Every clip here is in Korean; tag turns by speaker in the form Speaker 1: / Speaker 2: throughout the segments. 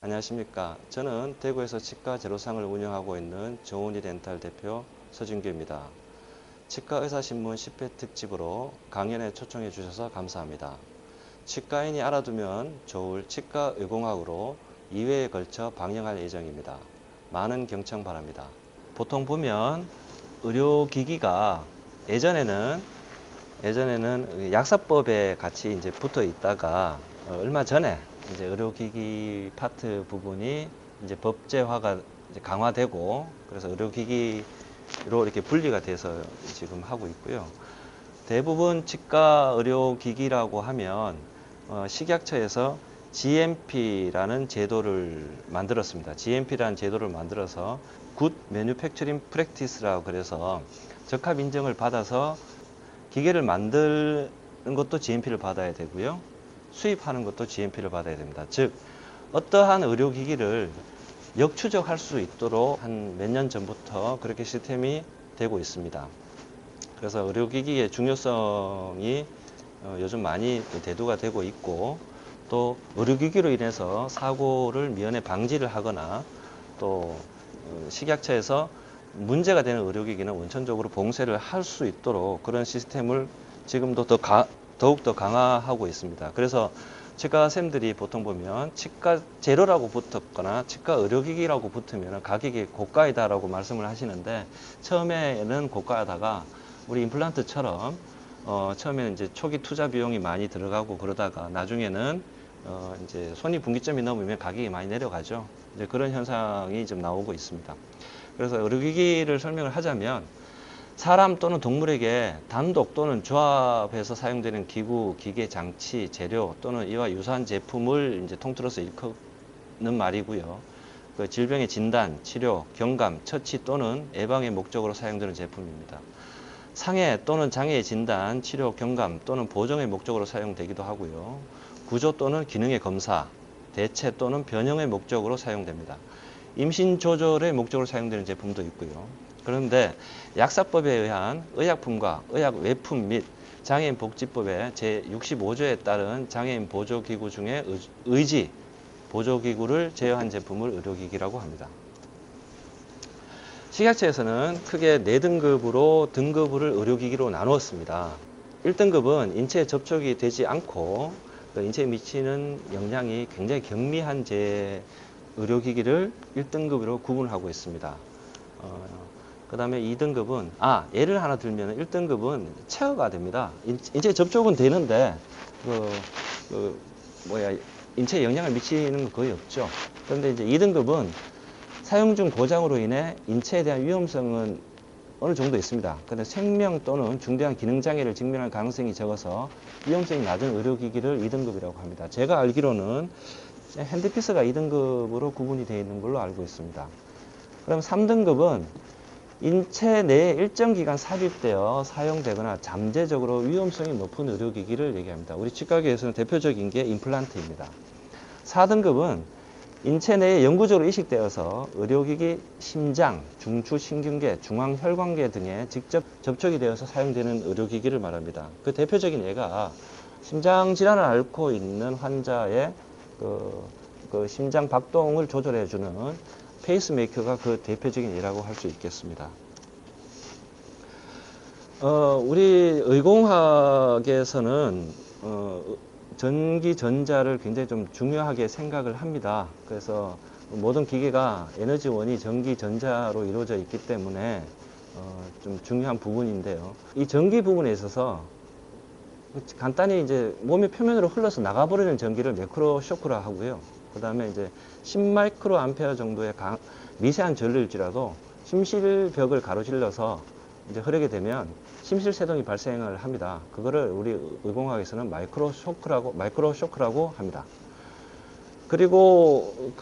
Speaker 1: 안녕하십니까. 저는 대구에서 치과 제로상을 운영하고 있는 정훈이 덴탈 대표 서진규입니다. 치과 의사신문 10회 특집으로 강연에 초청해 주셔서 감사합니다. 치과인이 알아두면 좋을 치과 의공학으로 2회에 걸쳐 방영할 예정입니다. 많은 경청 바랍니다. 보통 보면 의료기기가 예전에는 약사법에 같이 이제 붙어 있다가 얼마 전에 이제 의료기기 파트 부분이 이제 법제화가 이제 강화되고, 그래서 의료기기로 이렇게 분리가 돼서 지금 하고 있고요. 대부분 치과 의료기기라고 하면 식약처에서 GMP라는 제도를 만들었습니다. GMP라는 제도를 만들어서 Good Manufacturing Practice라고 그래서 적합 인정을 받아서 기계를 만드는 것도 GMP를 받아야 되고요. 수입하는 것도 GMP를 받아야 됩니다. 즉, 어떠한 의료기기를 역추적할 수 있도록 한 몇 년 전부터 그렇게 시스템이 되고 있습니다. 그래서 의료기기의 중요성이 요즘 많이 대두가 되고 있고, 또 의료기기로 인해서 사고를 미연에 방지를 하거나, 또 식약처에서 문제가 되는 의료기기는 원천적으로 봉쇄를 할 수 있도록 그런 시스템을 지금도 더욱더 강화하고 있습니다. 그래서 치과 쌤들이 보통 보면 치과 제로라고 붙었거나 치과 의료기기라고 붙으면 가격이 고가이다라고 말씀을 하시는데, 처음에는 고가하다가 우리 임플란트처럼 처음에는 이제 초기 투자 비용이 많이 들어가고, 그러다가 나중에는 이제 손익분기점이 넘으면 가격이 많이 내려가죠. 이제 그런 현상이 좀 나오고 있습니다. 그래서 의료기기를 설명을 하자면, 사람 또는 동물에게 단독 또는 조합해서 사용되는 기구, 기계, 장치, 재료 또는 이와 유사한 제품을 이제 통틀어서 일컫는 말이고요. 그 질병의 진단, 치료, 경감, 처치 또는 예방의 목적으로 사용되는 제품입니다. 상해 또는 장애의 진단, 치료, 경감 또는 보정의 목적으로 사용되기도 하고요. 구조 또는 기능의 검사, 대체 또는 변형의 목적으로 사용됩니다. 임신 조절의 목적으로 사용되는 제품도 있고요. 그런데 약사법에 의한 의약품과 의약 외품 및 장애인 복지법의 제65조에 따른 장애인 보조기구 중에 의지 보조기구를 제어한 제품을 의료기기라고 합니다. 식약처에서는 크게 4등급으로 등급을 의료기기로 나누었습니다. 1등급은 인체에 접촉이 되지 않고 인체에 미치는 영향이 굉장히 경미한 의료기기를 1등급으로 구분하고 있습니다. 그 다음에 2등급은, 예를 하나 들면 1등급은 체어가 됩니다. 인체에 접촉은 되는데, 인체에 영향을 미치는 건 거의 없죠. 그런데 이제 2등급은 사용 중 고장으로 인해 인체에 대한 위험성은 어느 정도 있습니다. 그런데 생명 또는 중대한 기능장애를 직면할 가능성이 적어서 위험성이 낮은 의료기기를 2등급이라고 합니다. 제가 알기로는 핸드피스가 2등급으로 구분이 되어 있는 걸로 알고 있습니다. 그럼 3등급은 인체 내에 일정 기간 삽입되어 사용되거나 잠재적으로 위험성이 높은 의료기기를 얘기합니다. 우리 치과계에서는 대표적인 게 임플란트입니다. 4등급은 인체 내에 영구적으로 이식되어서 의료기기, 심장, 중추신경계, 중앙혈관계 등에 직접 접촉이 되어서 사용되는 의료기기를 말합니다. 그 대표적인 예가 심장질환을 앓고 있는 환자의 그 심장 박동을 조절해주는 페이스메이커가 그 대표적인 예라고 할 수 있겠습니다. 우리 의공학에서는 전기, 전자를 굉장히 좀 중요하게 생각을 합니다. 그래서 모든 기계가 에너지원이 전기, 전자로 이루어져 있기 때문에 좀 중요한 부분인데요. 이 전기 부분에 있어서 간단히 이제 몸의 표면으로 흘러서 나가버리는 전기를 매크로 쇼크라 하고요. 그 다음에 이제 10마이크로 암페어 정도의 미세한 전류일지라도 심실벽을 가로질러서 이제 흐르게 되면 심실세동이 발생을 합니다. 그거를 우리 의공학에서는 마이크로 쇼크라고 합니다. 그리고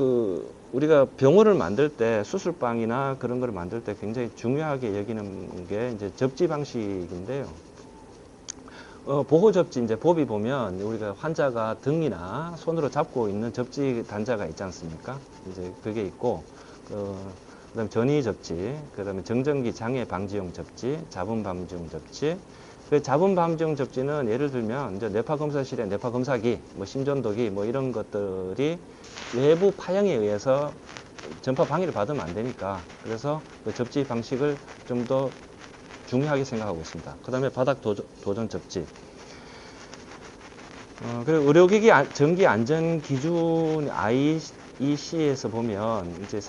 Speaker 1: 우리가 병원을 만들 때 수술방이나 그런 거를 만들 때 굉장히 중요하게 여기는 게 이제 접지 방식인데요. 보호 접지, 이제 법이 보면 우리가 환자가 등이나 손으로 잡고 있는 접지 단자가 있지 않습니까? 이제 그게 있고, 그다음 전이 접지, 그다음에 정전기 장애 방지용 접지, 자분 방지용 접지, 그 자분 방정 접지는 예를 들면 이제 뇌파 검사실에 뇌파 검사기, 뭐 심전도기, 뭐 이런 것들이 외부 파형에 의해서 전파 방해를 받으면 안 되니까, 그래서 그 접지 방식을 좀 더 중요하게 생각하고 있습니다. 그 다음에 바닥 도전 접지. 그리고 의료기기 전기 안전 기준 IEC에서 보면 이제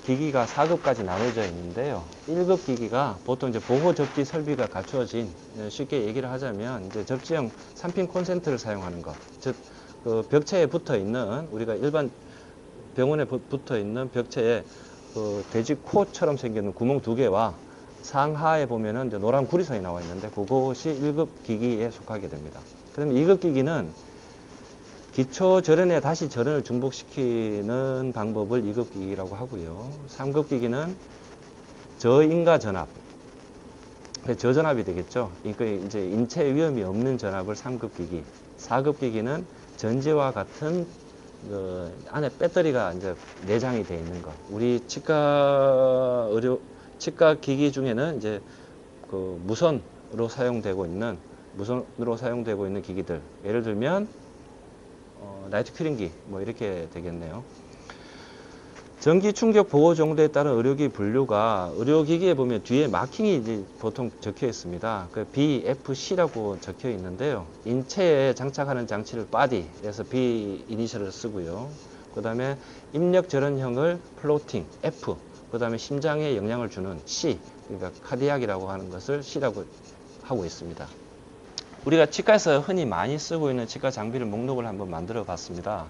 Speaker 1: 기기가 4급까지 나눠져 있는데요. 1급 기기가 보통 이제 보호 접지 설비가 갖추어진, 쉽게 얘기를 하자면 이제 접지형 3핀 콘센트를 사용하는 것. 즉, 그 벽체에 붙어 있는, 우리가 일반 병원에 붙어 있는 벽체에 그 돼지 코처럼 생기는 구멍 2개와 상하에 보면은 이제 노란 구리선이 나와 있는데, 그것이 1급 기기에 속하게 됩니다. 그다음에 2급 기기는 기초 절연에 다시 절연을 중복시키는 방법을 2급 기기라고 하고요. 3급 기기는 저인가 전압, 저전압이 되겠죠. 그러니까 이제 인체 위험이 없는 전압을 3급 기기. 4급 기기는 전지와 같은 그 안에 배터리가 이제 내장이 되어 있는 것. 우리 치과 기기 중에는 이제 그 무선으로 사용되고 있는 기기들. 예를 들면 나이트 큐링기 뭐 이렇게 되겠네요. 전기 충격 보호 정도에 따른 의료기기 분류가, 의료기기에 보면 뒤에 마킹이 이제 보통 적혀 있습니다. 그 BFC라고 적혀 있는데요. 인체에 장착하는 장치를 body에서 B 이니셜을 쓰고요. 그 다음에 입력 절연형을 플로팅 F, 그 다음에 심장에 영향을 주는 C, 그러니까 카디악이라고 하는 것을 C라고 하고 있습니다. 우리가 치과에서 흔히 많이 쓰고 있는 치과 장비를 목록을 한번 만들어 봤습니다.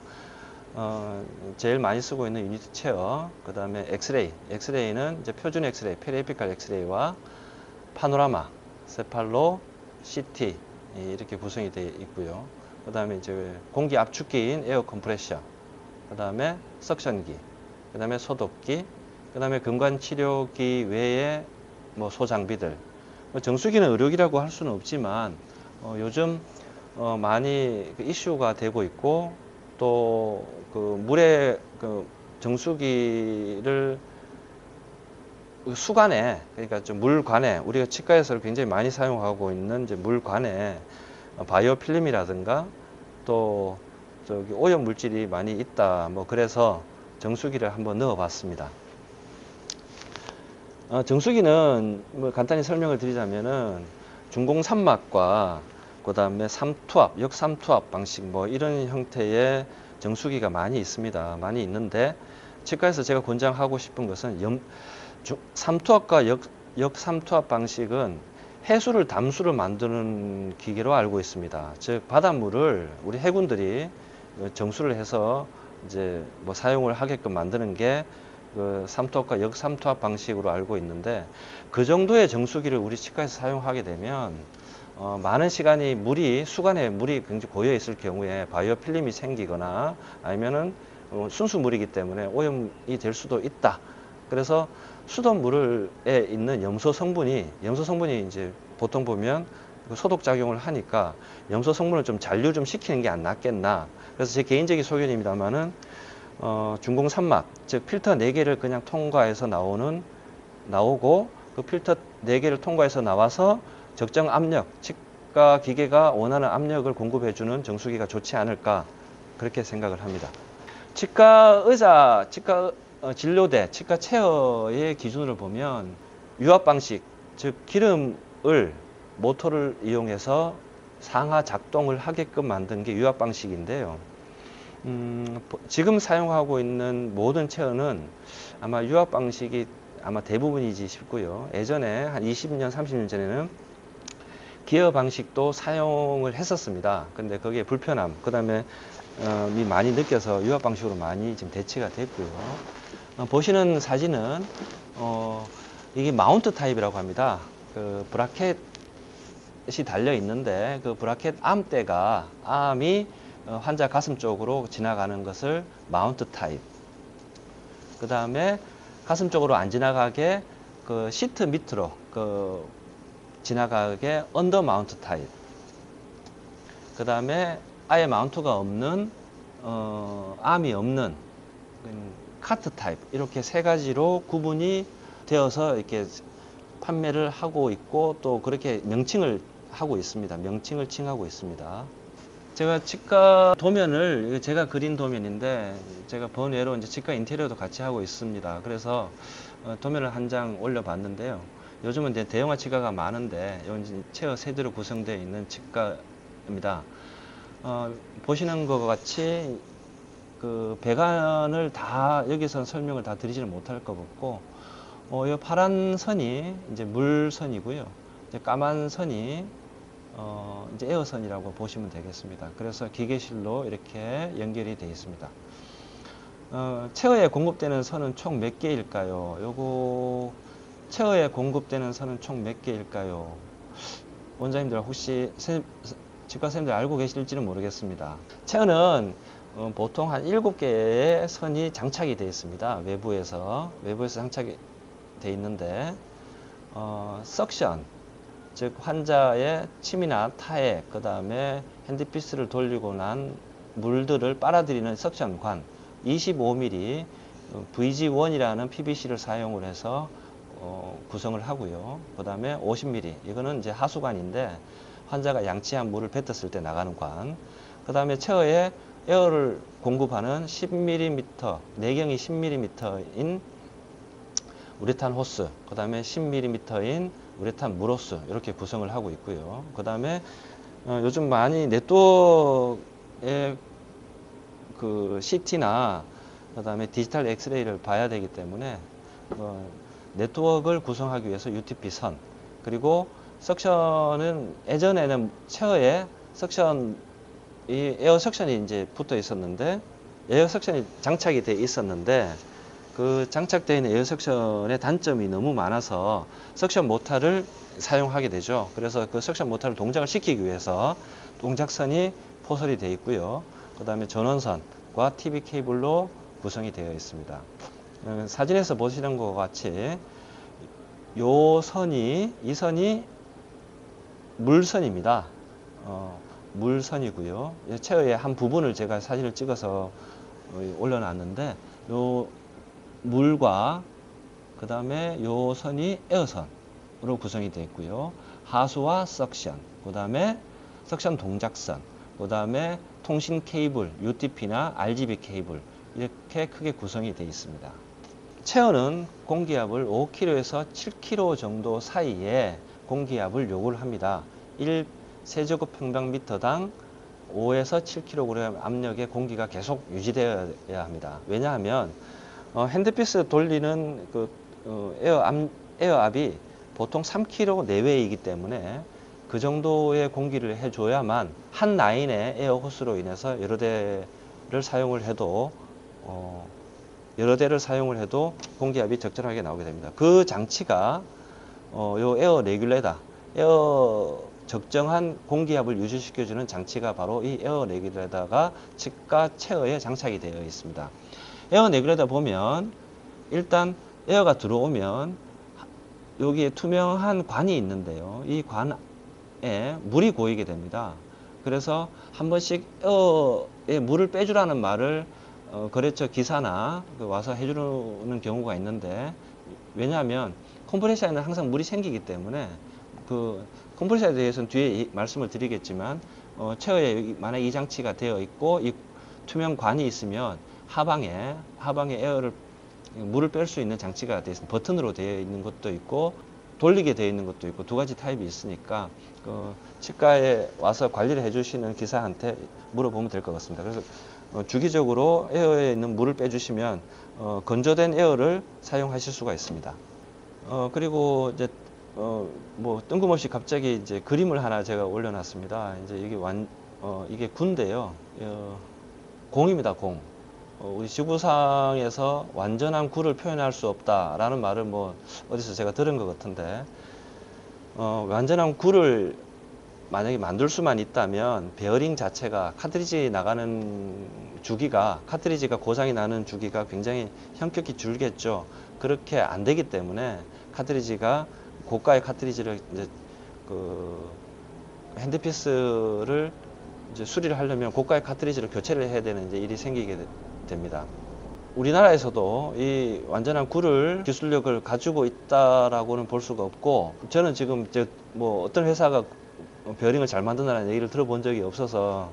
Speaker 1: 제일 많이 쓰고 있는 유니트 체어, 그 다음에 엑스레이. 엑스레이는 이제 표준 엑스레이, 페리에피칼 엑스레이와 파노라마, 세팔로, CT 이렇게 구성이 되어 있고요. 그 다음에 이제 공기 압축기인 에어 컴프레셔, 그 다음에 석션기, 그 다음에 소독기, 그 다음에 근관 치료기 외에 뭐 소장비들. 정수기는 의료기라고 할 수는 없지만 요즘 많이 이슈가 되고 있고, 또 그 물에 그 정수기를 수관에, 그러니까 좀 물관에, 우리가 치과에서 굉장히 많이 사용하고 있는 이제 물관에 바이오 필름이라든가 또 저기 오염 물질이 많이 있다, 뭐 그래서 정수기를 한번 넣어 봤습니다. 정수기는 뭐 간단히 설명을 드리자면은 중공삼막과 그 다음에 삼투압, 역삼투압 방식 뭐 이런 형태의 정수기가 많이 있습니다. 많이 있는데 치과에서 제가 권장하고 싶은 것은 삼투압과 역삼투압 방식은 해수를 담수를 만드는 기계로 알고 있습니다. 즉 바닷물을 우리 해군들이 정수를 해서 이제 뭐 사용을 하게끔 만드는 게 그 삼투압과 역삼투압 방식으로 알고 있는데, 그 정도의 정수기를 우리 치과에서 사용하게 되면 많은 시간이 수관에 물이 굉장히 고여 있을 경우에 바이오 필름이 생기거나 아니면은 순수 물이기 때문에 오염이 될 수도 있다. 그래서 수돗물에 있는 염소 성분이 이제 보통 보면 소독 작용을 하니까 염소 성분을 좀 잔류 좀 시키는 게 안 낫겠나. 그래서 제 개인적인 소견입니다만은 중공삼막, 즉 필터 4개를 그냥 통과해서 나오고 그 필터 4개를 통과해서 나와서 적정 압력, 치과 기계가 원하는 압력을 공급해주는 정수기가 좋지 않을까, 그렇게 생각을 합니다. 치과 의자, 치과 진료대, 치과 체어의 기준으로 보면 유압 방식, 즉 기름을 모터를 이용해서 상하 작동을 하게끔 만든 게 유압 방식인데요. 지금 사용하고 있는 모든 체어는 아마 유압 방식이 아마 대부분이지 싶고요. 예전에 한 20년, 30년 전에는 기어 방식도 사용을 했었습니다. 근데 거기에 불편함, 그 다음에 많이 느껴서 유압 방식으로 많이 지금 대체가 됐고요. 보시는 사진은 이게 마운트 타입이라고 합니다. 그 브라켓이 달려 있는데 그 브라켓 암이 환자 가슴 쪽으로 지나가는 것을 마운트 타입. 그 다음에 가슴 쪽으로 안 지나가게 그 시트 밑으로 지나가게 언더 마운트 타입. 그 다음에 아예 마운트가 없는 암이 없는 카트 타입. 이렇게 3가지로 구분이 되어서 이렇게 판매를 하고 있고, 또 그렇게 명칭을 하고 있습니다. 명칭을 칭하고 있습니다. 제가 치과 도면을, 이거 제가 그린 도면인데, 제가 번외로 이제 치과 인테리어도 같이 하고 있습니다. 그래서 도면을 한 장 올려봤는데요. 요즘은 이제 대형화 치과가 많은데, 이건 체어 세대로 구성되어 있는 치과입니다. 보시는 것 같이 그 배관을 다 여기서 설명을 다 드리지는 못할 것 같고, 이 파란 선이 이제 물선이고요. 이제 까만 선이 이제 에어선이라고 보시면 되겠습니다. 그래서 기계실로 이렇게 연결이 되어 있습니다. 체어에 공급되는 선은 총 몇 개일까요? 요거 체어에 공급되는 선은 총 몇 개일까요? 원장님들 혹시 치과 선생님들 알고 계실지는 모르겠습니다. 체어는 보통 한 7개의 선이 장착이 되어 있습니다. 외부에서 장착이 되어 있는데 석션, 즉 환자의 침이나 타액, 그 다음에 핸드피스를 돌리고 난 물들을 빨아들이는 석션관 25mm VG1이라는 PVC를 사용을 해서 구성을 하고요. 그 다음에 50mm, 이거는 이제 하수관인데 환자가 양치한 물을 뱉었을 때 나가는 관. 그 다음에 체어에 에어를 공급하는 10mm, 내경이 10mm인 우레탄 호스, 그 다음에 10mm인 우레탄 물호스, 이렇게 구성을 하고 있고요. 그 다음에 요즘 많이 네트워크의 그 CT나 그 다음에 디지털 엑스레이를 봐야 되기 때문에 네트워크를 구성하기 위해서 UTP 선, 그리고 석션은 예전에는 체어에 이 에어 석션이 이제 붙어 있었는데, 에어 석션이 장착이 돼 있었는데, 그 장착되어 있는 에어 석션의 단점이 너무 많아서 석션 모터를 사용하게 되죠. 그래서 그 석션 모터를 동작을 시키기 위해서 동작선이 포설이 되어 있고요. 그 다음에 전원선과 TV 케이블로 구성이 되어 있습니다. 사진에서 보시는 것 같이 이 선이 물선입니다. 물선이고요. 체어의 한 부분을 제가 사진을 찍어서 올려놨는데, 요 물과 그 다음에 요 선이 에어선으로 구성이 되어 있고요. 하수와 석션, 그 다음에 석션 동작선, 그 다음에 통신 케이블, UTP나 RGB 케이블, 이렇게 크게 구성이 되어 있습니다. 체어는 공기압을 5kg에서 7kg 정도 사이에 공기압을 요구를 합니다. 1세제곱평방미터당 5에서 7kg 압력의 공기가 계속 유지되어야 합니다. 왜냐하면 핸드피스 돌리는 그 에어압이 보통 3kg 내외이기 때문에 그 정도의 공기를 해줘야만 한 라인의 에어 호스로 인해서 여러 대를 사용을 해도 공기압이 적절하게 나오게 됩니다. 그 장치가 요 에어 레귤레이터, 에어 적정한 공기압을 유지시켜주는 장치가 바로 이 에어 레귤레이터가 치과 체어에 장착이 되어 있습니다. 에어 레귤레이터 보면 일단 에어가 들어오면 여기에 투명한 관이 있는데요. 이 관에 물이 고이게 됩니다. 그래서 한 번씩 에어에 물을 빼주라는 말을 거래처 기사나 와서 해주는 경우가 있는데, 왜냐하면 컴프레셔에는 항상 물이 생기기 때문에 그 컴프레셔에 대해서는 뒤에 말씀을 드리겠지만 체어에 만약 이 장치가 되어 있고 이 투명 관이 있으면 하방에 물을 뺄 수 있는 장치가 되어 있습니다. 버튼으로 되어 있는 것도 있고 돌리게 되어 있는 것도 있고 두 가지 타입이 있으니까 치과에 와서 관리를 해주시는 기사한테 물어보면 될 것 같습니다. 그래서 주기적으로 에어에 있는 물을 빼주시면 건조된 에어를 사용하실 수가 있습니다. 그리고 이제 뭐 뜬금없이 갑자기 이제 그림을 하나 제가 올려놨습니다. 이제 이게 굴인데요. 공입니다, 공. 우리 지구상에서 완전한 굴을 표현할 수 없다라는 말을 뭐 어디서 제가 들은 것 같은데, 완전한 굴을 만약에 만들 수만 있다면 베어링 자체가 카트리지가 고장이 나는 주기가 굉장히 현격히 줄겠죠. 그렇게 안 되기 때문에 고가의 카트리지를 이제 핸드피스를 이제 수리를 하려면 고가의 카트리지를 교체를 해야 되는 이제 일이 생기게 됩니다. 우리나라에서도 이 완전한 굴을 기술력을 가지고 있다라고는 볼 수가 없고, 저는 지금 뭐 어떤 회사가 베어링을 잘 만든다는 얘기를 들어본 적이 없어서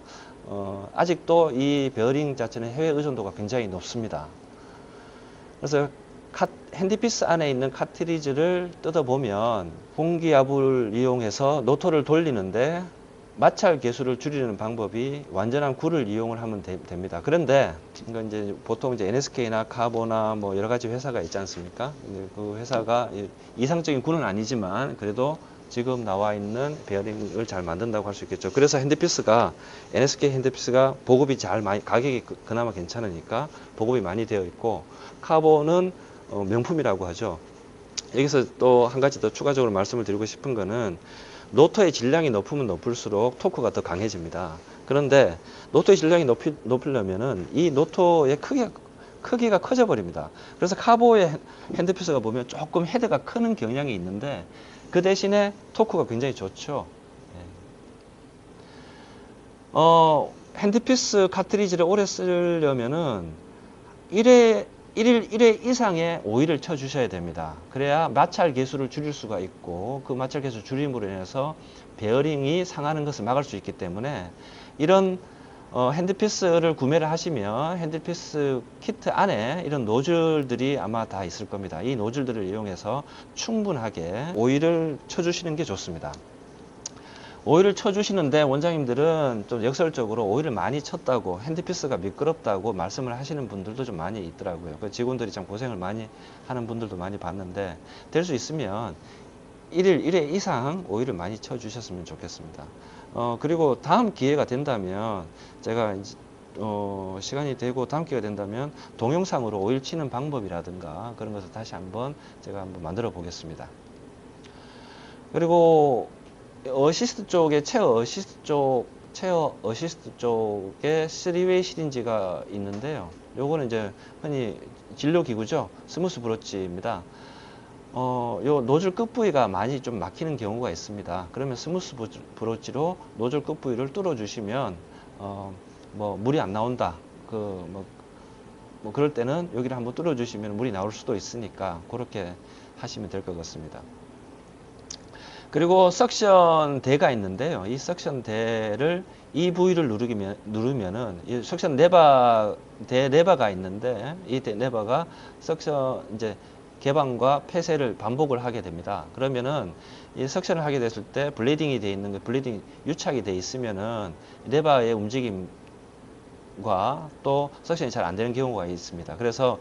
Speaker 1: 아직도 이 베어링 자체는 해외 의존도가 굉장히 높습니다. 그래서 핸디피스 안에 있는 카트리지를 뜯어보면 공기압을 이용해서 노토를 돌리는데 마찰 계수를 줄이는 방법이 완전한 굴을 이용을 하면 됩니다. 그런데 이건 이제 보통 이제 NSK나 카보나 뭐 여러 가지 회사가 있지 않습니까? 그 회사가 이상적인 굴은 아니지만 그래도 지금 나와 있는 베어링을 잘 만든다고 할 수 있겠죠. 그래서 핸드피스가 NSK 핸드피스가 보급이 가격이 그나마 괜찮으니까 보급이 많이 되어 있고, 카본은 명품이라고 하죠. 여기서 또 한 가지 더 추가적으로 말씀을 드리고 싶은 거는 노토의 질량이 높으면 높을수록 토크가 더 강해집니다. 그런데 노토의 질량이 높이려면은 이 노토의 크기가 커져 버립니다. 그래서 카보의 핸드피스가 보면 조금 헤드가 크는 경향이 있는데 그 대신에 토크가 굉장히 좋죠. 핸드피스 카트리지를 오래 쓰려면은 1회 이상의 오일을 쳐 주셔야 됩니다. 그래야 마찰 계수를 줄일 수가 있고, 그 마찰 계수 줄임으로 인해서 베어링이 상하는 것을 막을 수 있기 때문에, 이런 핸드피스를 구매를 하시면 핸드피스 키트 안에 이런 노즐들이 아마 다 있을 겁니다. 이 노즐들을 이용해서 충분하게 오일을 쳐주시는 게 좋습니다. 오일을 쳐주시는데 원장님들은 좀 역설적으로 오일을 많이 쳤다고, 핸드피스가 미끄럽다고 말씀을 하시는 분들도 좀 많이 있더라고요. 그 직원들이 참 고생을 많이 하는 분들도 많이 봤는데, 될 수 있으면 1회 이상 오일을 많이 쳐주셨으면 좋겠습니다. 그리고 다음 기회가 된다면 제가 시간이 되고 다음 기회가 된다면 동영상으로 오일 치는 방법이라든가 그런 것을 다시 제가 한번 만들어 보겠습니다. 그리고 어시스트 쪽에 체어 어시스트 쪽에 3웨이 시린지가 있는데요. 요거는 이제 흔히 진료 기구죠. 스무스 브로치입니다. 요 노즐 끝 부위가 많이 좀 막히는 경우가 있습니다. 그러면 스무스 브로치로 노즐 끝 부위를 뚫어 주시면 뭐 물이 안 나온다. 뭐 그럴 때는 여기를 한번 뚫어 주시면 물이 나올 수도 있으니까 그렇게 하시면 될 것 같습니다. 그리고 석션 대가 있는데요. 이 석션 대를 이 부위를 누르면은 이 석션 대 레버가 있는데, 이 대 레버가 석션 이제 개방과 폐쇄를 반복을 하게 됩니다. 그러면은 이 석션을 하게 됐을 때 블레딩이 되어 있는 블레딩 유착이 되어 있으면은 레버의 움직임과 또 석션이 잘 안 되는 경우가 있습니다. 그래서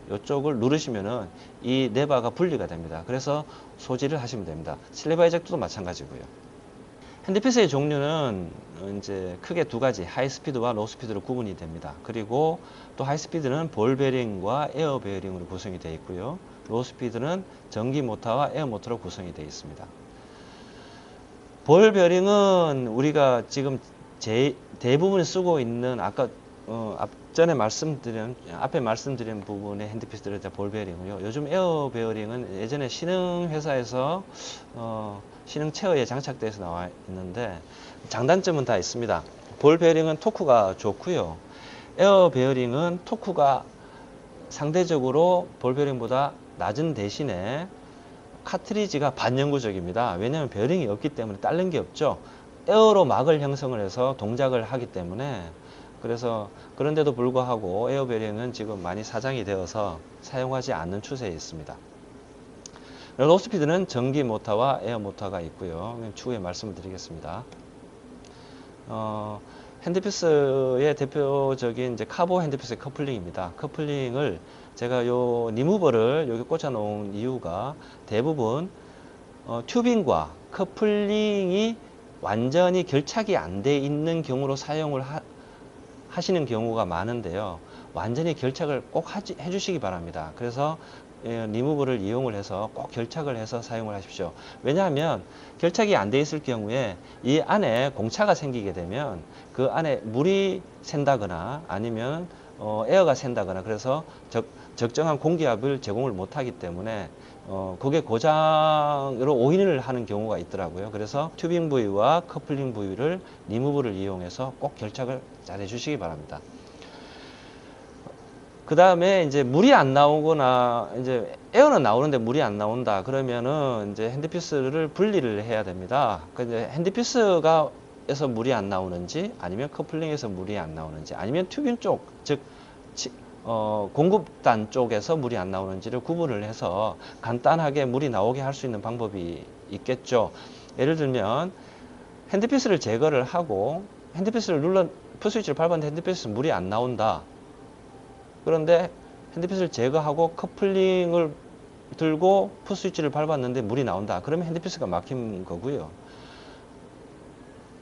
Speaker 1: 요쪽을 누르시면은 이 레버가 분리가 됩니다. 그래서 소지를 하시면 됩니다. 실리버 에젝터도 마찬가지고요. 핸드피스의 종류는 이제 크게 두 가지, 하이스피드와 로우스피드로 구분이 됩니다. 그리고 또 하이스피드는 볼 베어링과 에어 베어링으로 구성이 되어 있고요. 로우스피드는 전기 모터와 에어 모터로 구성이 되어 있습니다. 볼 베어링은 우리가 지금 대부분 쓰고 있는 앞에 말씀드린 부분의 핸드피스들은 볼 베어링이고요. 요즘 에어 베어링은 예전에 신흥 회사에서 신흥 체어에 장착돼서 나와 있는데 장단점은 다 있습니다. 볼 베어링은 토크가 좋고요. 에어 베어링은 토크가 상대적으로 볼 베어링보다 낮은 대신에 카트리지가 반영구적입니다. 왜냐하면 베어링이 없기 때문에 딸린 게 없죠. 에어로 막을 형성을 해서 동작을 하기 때문에, 그래서 그런데도 불구하고 에어 베어링은 지금 많이 사장이 되어서 사용하지 않는 추세에 있습니다. 로우스피드는 전기 모터와 에어 모터가 있고요. 추후에 말씀을 드리겠습니다. 핸드피스의 대표적인 이제 카보 핸드피스의 커플링입니다. 커플링을 제가 요 리무버를 여기 꽂아 놓은 이유가 대부분 튜빙과 커플링이 완전히 결착이 안 돼 있는 경우로 사용을 하시는 경우가 많은데요. 완전히 결착을 꼭 해주시기 바랍니다. 그래서 리무버를 이용을 해서 꼭 결착을 해서 사용을 하십시오. 왜냐하면 결착이 안 돼 있을 경우에 이 안에 공차가 생기게 되면 그 안에 물이 샌다거나 아니면 에어가 샌다거나, 그래서 적정한 공기압을 제공을 못하기 때문에 그게 고장으로 오인을 하는 경우가 있더라고요. 그래서 튜빙 부위와 커플링 부위를 리무버를 이용해서 꼭 결착을 잘 해주시기 바랍니다. 그 다음에 이제 물이 안 나오거나 이제 에어는 나오는데 물이 안 나온다 그러면은 이제 핸드피스를 분리를 해야 됩니다. 그 이제 핸드피스가 에서 물이 안 나오는지 아니면 커플링에서 물이 안 나오는지 아니면 튜빙 쪽 즉 공급단 쪽에서 물이 안 나오는지를 구분을 해서 간단하게 물이 나오게 할 수 있는 방법이 있겠죠. 예를 들면 핸드피스를 제거를 하고 핸드피스를 풋스위치를 밟았는데 핸드피스 물이 안 나온다. 그런데 핸드피스를 제거하고 커플링을 들고 풋스위치를 밟았는데 물이 나온다. 그러면 핸드피스가 막힌 거고요.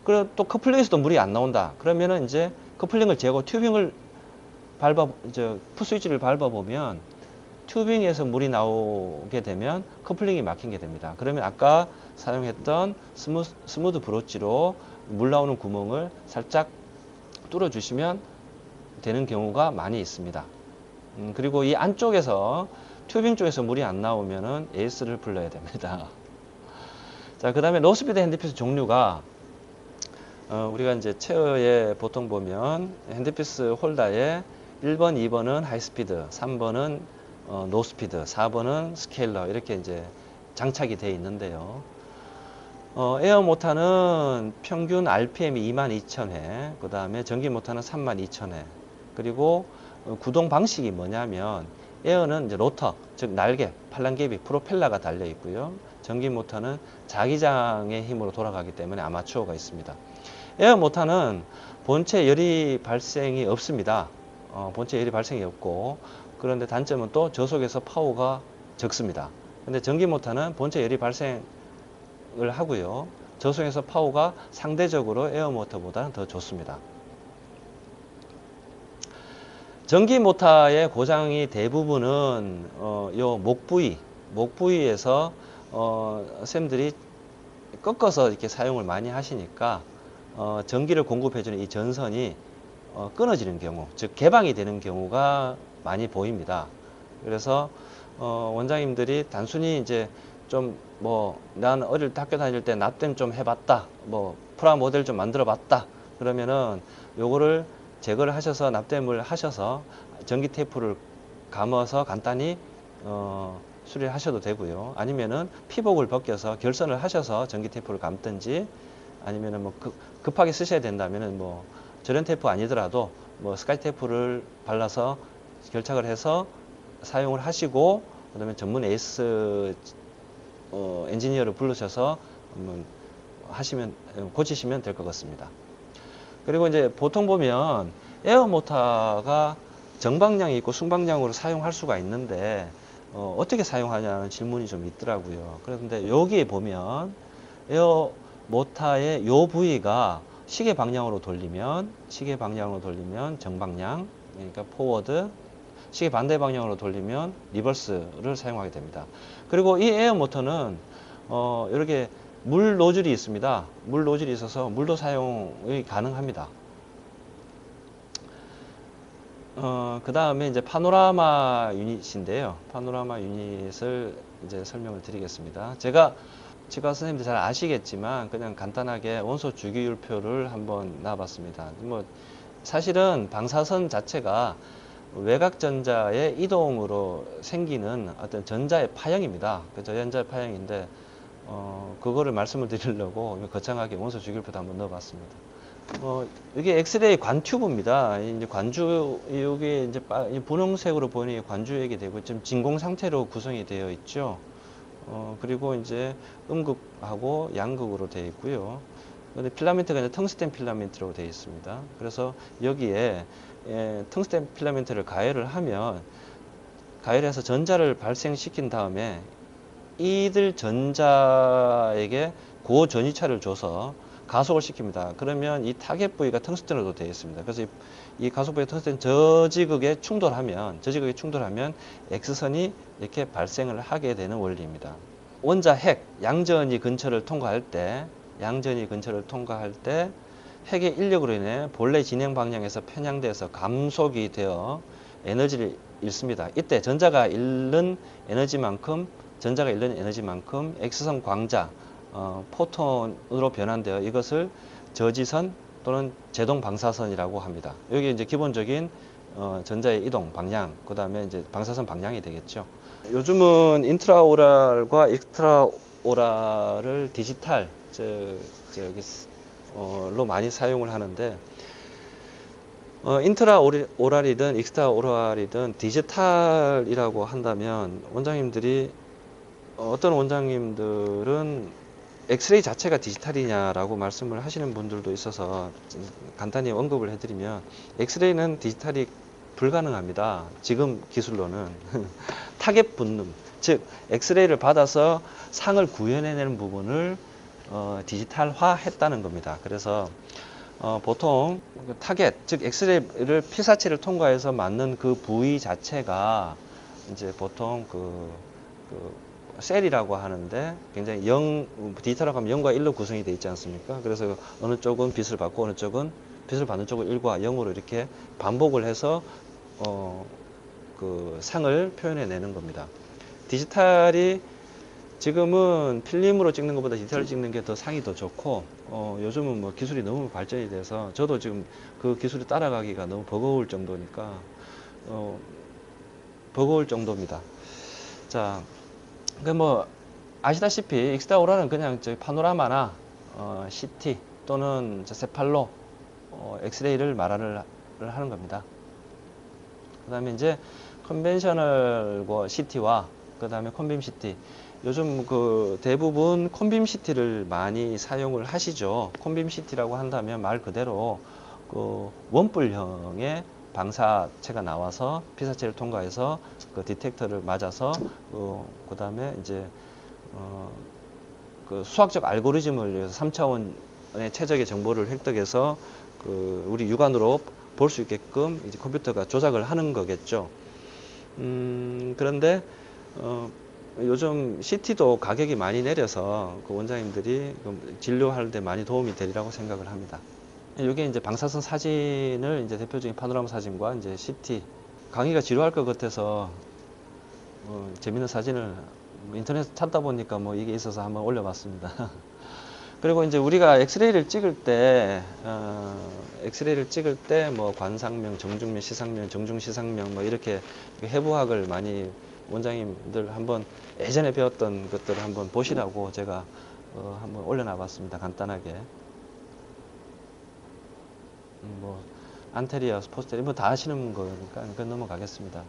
Speaker 1: 그리고 또 커플링에서도 물이 안 나온다. 그러면은 이제 커플링을 제거, 튜빙을 풋스위치를 밟아보면 튜빙에서 물이 나오게 되면 커플링이 막힌 게 됩니다. 그러면 아까 사용했던 스무드 브로치로 물 나오는 구멍을 살짝 뚫어주시면 되는 경우가 많이 있습니다. 그리고 이 안쪽에서 튜빙 쪽에서 물이 안 나오면은 AS를 불러야 됩니다. 자, 그 다음에 로스피드 핸드피스 종류가 우리가 이제 체어에 보통 보면 핸드피스 홀더에 1번, 2번은 하이스피드, 3번은 노스피드, 4번은 스케일러 이렇게 이제 장착이 되어 있는데요. 에어 모터는 평균 RPM이 22,000회, 그 다음에 전기 모터는 32,000회. 그리고 구동 방식이 뭐냐면 에어는 이제 로터, 즉 날개, 팔랑개비, 프로펠러가 달려 있고요. 전기 모터는 자기장의 힘으로 돌아가기 때문에 아마추어가 있습니다. 에어 모터는 본체 열이 발생이 없습니다. 본체 열이 발생이 없고, 그런데 단점은 또 저속에서 파워가 적습니다. 근데 전기 모터는 본체 열이 발생을 하고요. 저속에서 파워가 상대적으로 에어 모터보다는 더 좋습니다. 전기 모터의 고장이 대부분은 요 목 부위에서 쌤들이 꺾어서 이렇게 사용을 많이 하시니까 전기를 공급해주는 이 전선이 끊어지는 경우, 즉 개방이 되는 경우가 많이 보입니다. 그래서 원장님들이 단순히 이제 좀 난 어릴 때 학교 다닐 때 납땜 좀 해봤다, 프라 모델 좀 만들어봤다 그러면은 요거를 제거를 하셔서 납땜을 하셔서 전기 테이프를 감아서 간단히 수리를 하셔도 되고요. 아니면은 피복을 벗겨서 결선을 하셔서 전기 테이프를 감든지 아니면은 급하게 쓰셔야 된다면은 절연 테이프 아니더라도 스카이 테이프를 발라서 결착을 해서 사용을 하시고 그다음에 전문 에이스 엔지니어를 부르셔서 고치시면 될 것 같습니다. 그리고 이제 보통 보면 에어 모터가 정방향이 있고 순방향으로 사용할 수가 있는데 어떻게 사용하냐는 질문이 좀 있더라고요. 그런데 여기에 보면 에어 모터의 요 부위가 시계 방향으로 돌리면 정방향, 그러니까 포워드, 시계 반대 방향으로 돌리면 리버스를 사용하게 됩니다. 그리고 이 에어 모터는 이렇게 물 노즐이 있습니다. 물 노즐이 있어서 물도 사용이 가능합니다. 그 다음에 이제 파노라마 유닛인데요. 파노라마 유닛을 이제 설명을 드리겠습니다. 제가 치과 선생님들 잘 아시겠지만 그냥 간단하게 원소 주기율표를 한번 놔봤습니다. 사실은 방사선 자체가 외곽전자의 이동으로 생기는 어떤 전자의 파형입니다. 그 전자의 파형인데 그거를 말씀을 드리려고 거창하게 원소 주기율표도 한번 넣어봤습니다. 이게 엑스레이 관튜브입니다. 이제 관주, 여기 이제 분홍색으로 보니 관주액이 되고 지금 진공 상태로 구성이 되어 있죠. 그리고 이제 음극하고 양극으로 되어 있고요. 근데 필라멘트가 이제 텅스텐 필라멘트로 되어 있습니다. 그래서 여기에 텅스텐 필라멘트를 가열해서 전자를 발생시킨 다음에 이들 전자에게 고전위차를 줘서 가속을 시킵니다. 그러면 이 타겟 부위가 텅스텐으로 되어 있습니다. 그래서 이 가속 부위가 텅스텐 저지극에 충돌하면 X선이 이렇게 발생을 하게 되는 원리입니다. 원자 핵 양전이 근처를 통과할 때 핵의 인력으로 인해 본래 진행 방향에서 편향돼서 감속이 되어 에너지를 잃습니다. 이때 전자가 잃는 에너지만큼 X선 광자 포톤으로 변환되어 이것을 저지선 또는 제동 방사선이라고 합니다. 여기 이제 기본적인 전자의 이동 방향, 그 다음에 이제 방사선 방향이 되겠죠. 요즘은 인트라오랄과 익스트라오랄을 디지털 로 많이 사용을 하는데, 인트라오랄이든 익스트라오랄이든 디지털이라고 한다면 원장님들이 어떤 원장님들은 엑스레이 자체가 디지털이냐라고 말씀을 하시는 분들도 있어서 간단히 언급을 해드리면, 엑스레이는 디지털이 불가능합니다. 지금 기술로는. 타겟 분능, 즉 엑스레이를 받아서 상을 구현해내는 부분을 디지털화 했다는 겁니다. 그래서 보통 타겟, 즉 엑스레이를 피사체를 통과해서 맞는 그 부위 자체가 이제 보통 그 셀이라고 하는데, 굉장히 디지털하고 하면 0과 1로 구성이 되어 있지 않습니까? 그래서 어느 쪽은 빛을 받고 어느 쪽은 빛을 받는 쪽을 1과 0으로 이렇게 반복을 해서 그 상을 표현해 내는 겁니다. 디지털이 지금은 필름으로 찍는 것보다 디지털로 찍는 게 더 상이 더 좋고, 요즘은 뭐 기술이 너무 발전이 돼서 저도 지금 그 기술이 따라가기가 너무 버거울 정도니까, 버거울 정도입니다. 자, 그 뭐 아시다시피 익스트라오랄은 그냥 파노라마나 CT 또는 세팔로 엑스레이를 말을 하는 겁니다. 그 다음에 이제 컨벤셔널 CT와 그 다음에 콘빔 CT, 요즘 그 대부분 콘빔 CT를 많이 사용을 하시죠. 콘빔 CT라고 한다면 말 그대로 그 원뿔형의 방사체가 나와서 피사체를 통과해서 그 디텍터를 맞아서 그 다음에 이제 그 수학적 알고리즘을 위해서 3차원의 최적의 정보를 획득해서 그 우리 육안으로 볼 수 있게끔 이제 컴퓨터가 조작을 하는 거겠죠. 그런데 요즘 CT도 가격이 많이 내려서 그 원장님들이 진료할 때 많이 도움이 되리라고 생각을 합니다. 이게 이제 방사선 사진을 이제 대표적인 파노라마 사진과 이제 CT, 강의가 지루할 것 같아서 재밌는 사진을 인터넷 찾다 보니까 뭐 이게 있어서 한번 올려봤습니다. 그리고 이제 우리가 엑스레이를 찍을 때 뭐 관상명, 정중명, 시상명, 정중시상명 뭐 이렇게 해부학을 많이 원장님들 한번 예전에 배웠던 것들을 한번 보시라고 제가 한번 올려놔봤습니다. 간단하게. 뭐 안테리어, 포스테리어 뭐 다 아시는 거니까 그건 넘어가겠습니다.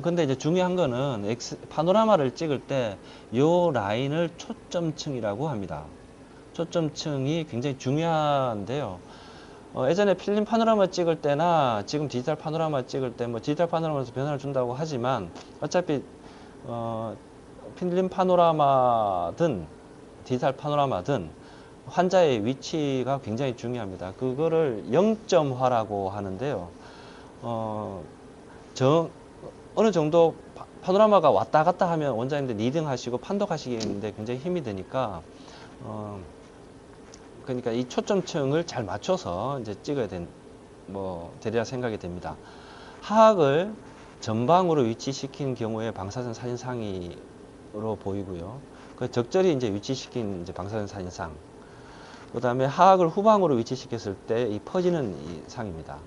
Speaker 1: 근데 이제 중요한 거는 파노라마를 찍을 때 요 라인을 초점층이라고 합니다. 초점층이 굉장히 중요한데요. 예전에 필름 파노라마 찍을 때나 지금 디지털 파노라마 찍을 때 뭐 디지털 파노라마에서 변화를 준다고 하지만 어차피 필름 파노라마든 디지털 파노라마든 환자의 위치가 굉장히 중요합니다. 그거를 0점화라고 하는데요. 어느 정도 파노라마가 왔다 갔다 하면 원장님들 리딩하시고 판독하시기에 굉장히 힘이 드니까 그러니까 이 초점층을 잘 맞춰서 이제 찍어야 되리라 생각이 됩니다. 하악을 전방으로 위치시킨 경우에 방사선 사진상으로 보이고요. 그 적절히 이제 위치시킨 이제 방사선 사진상. 그 다음에 하악을 후방으로 위치시켰을 때 이 퍼지는 이 상입니다.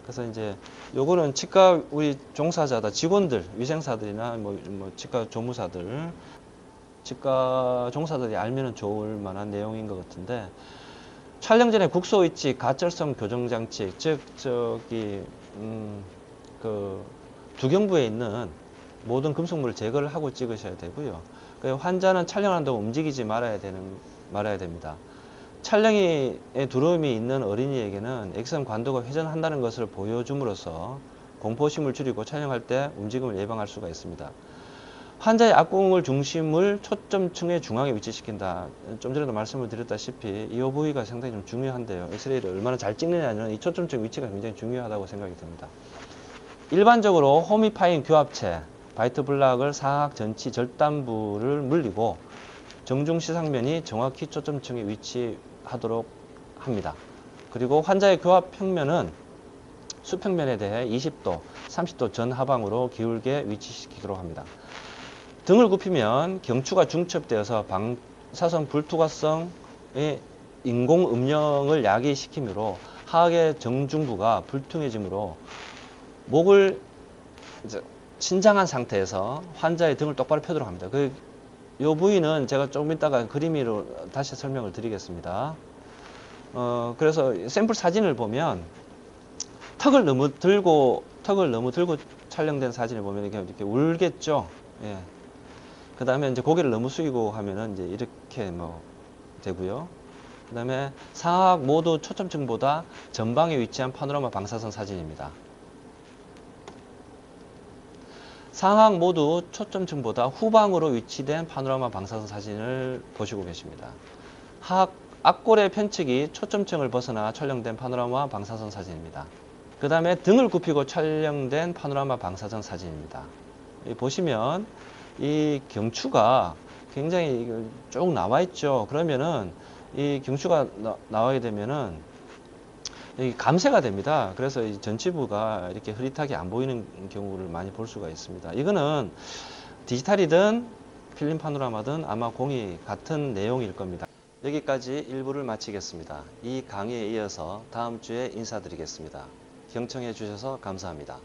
Speaker 1: 그래서 이제 요거는 치과 우리 종사자다 직원들, 위생사들이나 뭐 치과 조무사들, 치과 종사들이 알면은 좋을 만한 내용인 것 같은데, 촬영 전에 국소 위치 가철성 교정 장치, 즉 그 두경부에 있는 모든 금속물을 제거를 하고 찍으셔야 되고요. 환자는 촬영한다고 움직이지 말아야 됩니다. 촬영에 두려움이 있는 어린이에게는 액션 관도가 회전한다는 것을 보여줌으로써 공포심을 줄이고 촬영할 때 움직임을 예방할 수가 있습니다. 환자의 악궁을 중심을 초점층의 중앙에 위치시킨다. 좀 전에도 말씀을 드렸다시피 이 부위가 상당히 좀 중요한데요. 엑스레이를 얼마나 잘 찍느냐는 이 초점층 위치가 굉장히 중요하다고 생각이 듭니다. 일반적으로 호미파인 교합체, 바이트 블락을 사각 전치 절단부를 물리고 정중시상면이 정확히 초점층에 위치하도록 합니다. 그리고 환자의 교합 평면은 수평면에 대해 20도, 30도 전하방으로 기울게 위치시키도록 합니다. 등을 굽히면 경추가 중첩되어서 방사선 불투과성의 인공 음영을 야기시키므로 하악의 정중부가 불퉁해지므로 목을 이제 신장한 상태에서 환자의 등을 똑바로 펴도록 합니다. 요 부위는 제가 조금 이따가 그림으로 다시 설명을 드리겠습니다. 그래서 샘플 사진을 보면 턱을 너무 들고 촬영된 사진을 보면 이렇게 울겠죠. 예. 그 다음에 이제 고개를 너무 숙이고 하면은 이제 이렇게 뭐 되고요. 그 다음에 상하악 모두 초점층보다 전방에 위치한 파노라마 방사선 사진입니다. 상하악 모두 초점층보다 후방으로 위치된 파노라마 방사선 사진을 보시고 계십니다. 앞골의 편측이 초점층을 벗어나 촬영된 파노라마 방사선 사진입니다. 그 다음에 등을 굽히고 촬영된 파노라마 방사선 사진입니다. 보시면 이 경추가 굉장히 쭉 나와 있죠. 그러면은 이 경추가 나오게 되면은 감쇄가 됩니다. 그래서 이 전치부가 이렇게 흐릿하게 안 보이는 경우를 많이 볼 수가 있습니다. 이거는 디지털이든 필름 파노라마든 아마 공이 같은 내용일 겁니다. 여기까지 1부를 마치겠습니다. 이 강의에 이어서 다음 주에 인사드리겠습니다. 경청해 주셔서 감사합니다.